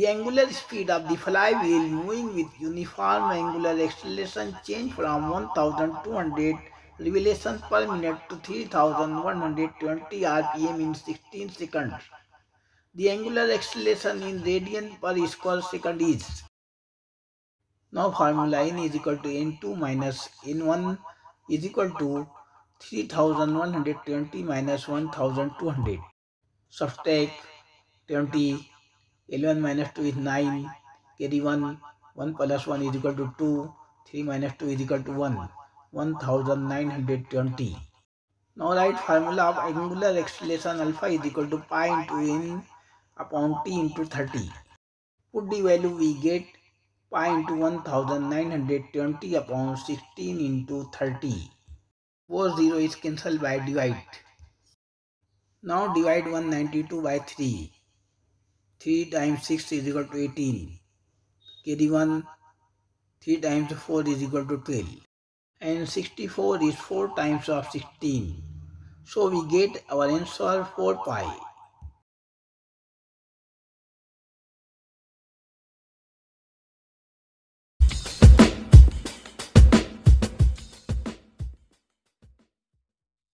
The angular speed of the flywheel moving with uniform angular acceleration changed from 1200 revolutions per minute to 3120 rpm in 16 seconds. The angular acceleration in radian per square second is. Now formula n is equal to n2 minus n1 is equal to 3120 minus 1200. Subtract 20, 11 minus 2 is 9, carry 1, 1 plus 1 is equal to 2, 3 minus 2 is equal to 1, 1920. Now write formula of angular acceleration alpha is equal to pi into n upon t into 30. Put the value we get pi into 1920 upon 16 into 30. 4 0 is cancelled by divide. Now divide 192 by 3. 3 times 6 is equal to 18. Carry 1. 3 times 4 is equal to 12. And 64 is 4 times of 16. So we get our answer 4 pi.